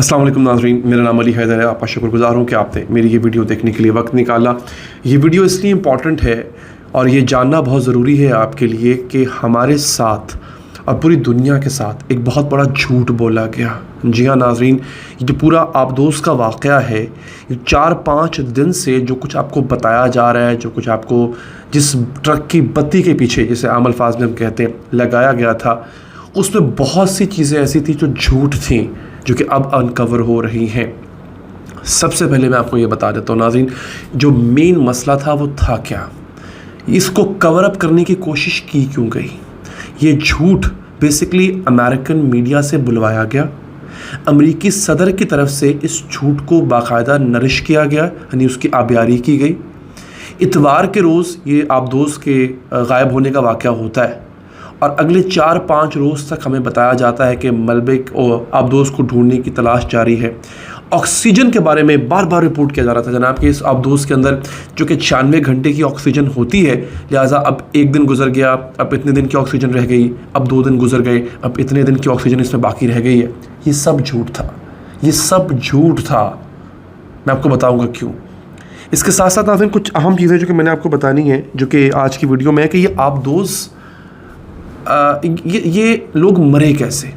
अस्सलाम वालेकुम नाज़रीन, मेरा नाम अली हैदर है। आपका शुक्रगुज़ार हूँ कि आपने मेरी ये वीडियो देखने के लिए वक्त निकाला। ये वीडियो इसलिए इम्पॉर्टेंट है और ये जानना बहुत ज़रूरी है आपके लिए कि हमारे साथ और पूरी दुनिया के साथ एक बहुत बड़ा झूठ बोला गया। जी हाँ नाज़रीन, ये जो पूरा आबदोस का वाक़या है, ये 4-5 दिन से जो कुछ आपको बताया जा रहा है, जो कुछ आपको जिस ट्रक की बत्ती के पीछे, जिसे आम अल्फाज में हम कहते हैं, लगाया गया था, उसमें बहुत सी चीज़ें ऐसी थी जो झूठ थी, जो कि अब अनकवर हो रही हैं। सबसे पहले मैं आपको ये बता देता हूँ नाज़रीन, जो मेन मसला था वो था क्या, इसको कवर अप करने की कोशिश की क्यों गई। ये झूठ बेसिकली अमेरिकन मीडिया से बुलवाया गया, अमेरिकी सदर की तरफ से इस झूठ को बाकायदा नरिश किया गया, यानी उसकी आबियारी की गई। इतवार के रोज़ ये आबदोस के गायब होने का वाक़या होता है और अगले 4-5 रोज़ तक हमें बताया जाता है कि मलबे और आबदोस को ढूंढने की तलाश जारी है। ऑक्सीजन के बारे में बार बार रिपोर्ट किया जा रहा था जनाब कि इस आबदोस के अंदर जो कि 96 घंटे की ऑक्सीजन होती है, लिहाजा अब 1 दिन गुजर गया, अब इतने दिन की ऑक्सीजन रह गई, अब 2 दिन गुजर गए, अब इतने दिन की ऑक्सीजन इसमें बाकी रह गई है। ये सब झूठ था, ये सब झूठ था। मैं आपको बताऊँगा क्यों। इसके साथ साथ नाज़रीन कुछ अहम चीज़ें जो कि मैंने आपको बतानी है, जो कि आज की वीडियो में है, कि ये आबदोस ये लोग मरे कैसे,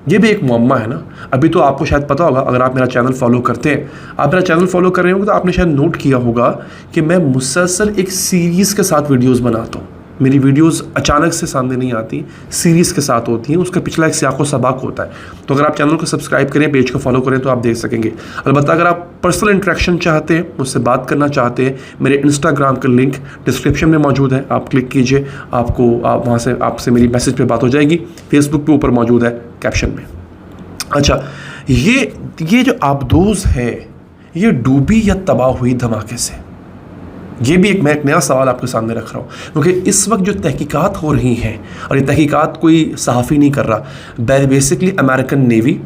ये भी एक मुअम्मा है ना। अभी तो आपको शायद पता होगा, अगर आप मेरा चैनल फॉलो करते हैं, आप मेरा चैनल फॉलो कर रहे होंगे तो आपने शायद नोट किया होगा कि मैं मुसलसल एक सीरीज़ के साथ वीडियोस बनाता हूँ। मेरी वीडियोस अचानक से सामने नहीं आती, सीरीज़ के साथ होती हैं, उसका पिछला एक सियाक़ो सबक होता है। तो अगर आप चैनल को सब्सक्राइब करें, पेज को फॉलो करें तो आप देख सकेंगे। अलबत्ता अगर आप पर्सनल इंटरेक्शन चाहते हैं, मुझसे बात करना चाहते हैं, मेरे इंस्टाग्राम का लिंक डिस्क्रिप्शन में मौजूद है, आप क्लिक कीजिए, आप वहाँ से आपसे मेरी मैसेज पे बात हो जाएगी। फेसबुक पे ऊपर मौजूद है कैप्शन में। अच्छा, ये जो आबदोस है, ये डूबी या तबाह हुई धमाके से, ये भी मैं एक नया सवाल आपके सामने रख रहा हूँ, क्योंकि इस वक्त जो तहकीकात हो रही हैं, और ये तहकीकात कोई सहाफ़ी नहीं कर रहा, बेसिकली अमेरिकन नेवी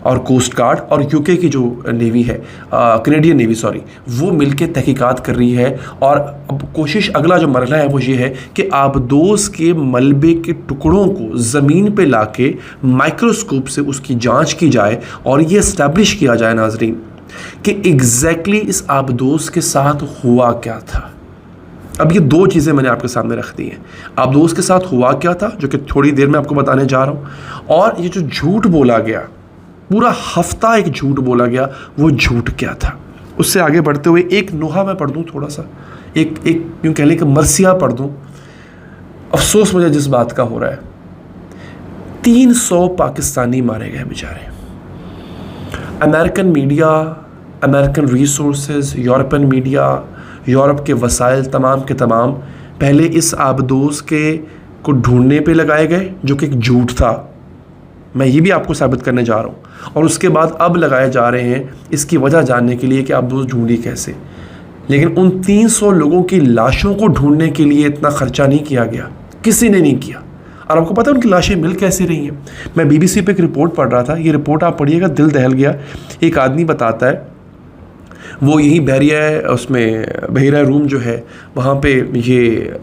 और कोस्ट गार्ड और यूके की जो नेवी है, कैनेडियन नेवी सॉरी, वो मिलके तहकीकात कर रही है। और अब कोशिश, अगला जो मरहला है वो ये है कि आबदोस के मलबे के टुकड़ों को ज़मीन पे लाके माइक्रोस्कोप से उसकी जांच की जाए और ये इस्टेब्लिश किया जाए नाजरीन कि एग्जैक्टली इस आबदोस के साथ हुआ क्या था। अब ये 2 चीज़ें मैंने आपके सामने रख दी हैं। आबदोस के साथ हुआ क्या था, जो कि थोड़ी देर में आपको बताने जा रहा हूँ, और ये जो झूठ बोला गया, पूरा हफ्ता एक झूठ बोला गया, वो झूठ क्या था। उससे आगे बढ़ते हुए एक नुहा मैं पढ़ दूँ, थोड़ा सा एक यूँ कह लें कि मरसिया पढ़ दूँ। अफसोस मुझे जिस बात का हो रहा है, 300 पाकिस्तानी मारे गए बेचारे। American media, American resources, European media, Europe के वसाइल तमाम के तमाम पहले इस आबदोस को ढूंढने पे लगाए गए, जो कि एक झूठ था। मैं ये भी आपको साबित करने जा रहा हूँ। और उसके बाद अब लगाए जा रहे हैं इसकी वजह जानने के लिए कि आबदोस ढूंढी कैसे। लेकिन उन 300 लोगों की लाशों को ढूंढने के लिए इतना ख़र्चा नहीं किया गया, किसी ने नहीं किया। और आपको पता है उनकी लाशें मिल कैसे रही हैं। मैं BBC पे एक रिपोर्ट पढ़ रहा था, ये रिपोर्ट आप पढ़िएगा, दिल दहल गया। एक आदमी बताता है, वो यही बहरिया है, उसमें बहरा रूम जो है वहाँ पे ये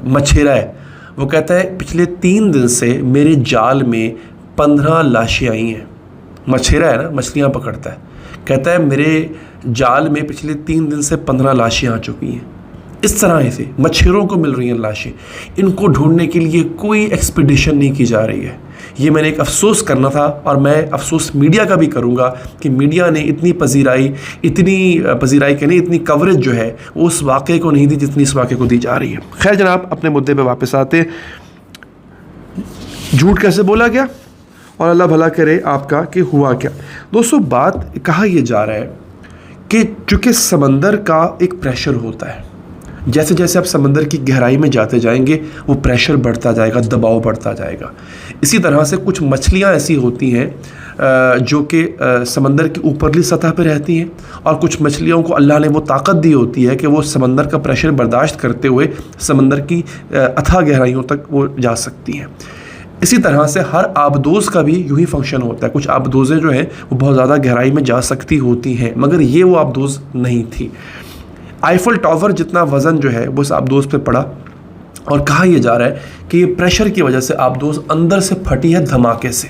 मछेरा है। वो कहता है पिछले 3 दिन से मेरे जाल में 15 लाशें आई हैं। मछेरा है ना, मछलियाँ पकड़ता है। कहता है मेरे जाल में पिछले 3 दिन से 15 लाशें आ चुकी हैं। इस तरह से मच्छरों को मिल रही हैं लाशें। इनको ढूंढने के लिए कोई एक्सपीडिशन नहीं की जा रही है। ये मैंने एक अफसोस करना था, और मैं अफसोस मीडिया का भी करूँगा कि मीडिया ने इतनी पजीराई कहने इतनी कवरेज जो है वो उस वाक़े को नहीं दी जितनी इस वाक़े को दी जा रही है। खैर जनाब, अपने मुद्दे पे वापस आते। झूठ कैसे बोला गया और अल्लाह भला करे आपका कि हुआ क्या। दोस्तों, बात कहा यह जा रहा है कि चूँकि समंदर का एक प्रेशर होता है, जैसे जैसे आप समंदर की गहराई में जाते जाएंगे वो प्रेशर बढ़ता जाएगा, दबाव बढ़ता जाएगा। इसी तरह से कुछ मछलियाँ ऐसी होती हैं जो कि समंदर की ऊपरली सतह पर रहती हैं, और कुछ मछलियों को अल्लाह ने वो ताकत दी होती है कि वो समंदर का प्रेशर बर्दाश्त करते हुए समंदर की अथाह गहराइयों तक वो जा सकती हैं। इसी तरह से हर आबदोस का भी यूँ ही फंक्शन होता है। कुछ आबदोसें जो हैं वो बहुत ज़्यादा गहराई में जा सकती होती हैं, मगर ये वो आबदोस नहीं थी। आईफल टावर जितना वज़न जो है वो इस आबदोस पे पड़ा, और कहा यह जा रहा है कि ये प्रेशर की वजह से आबदोस अंदर से फटी है धमाके से।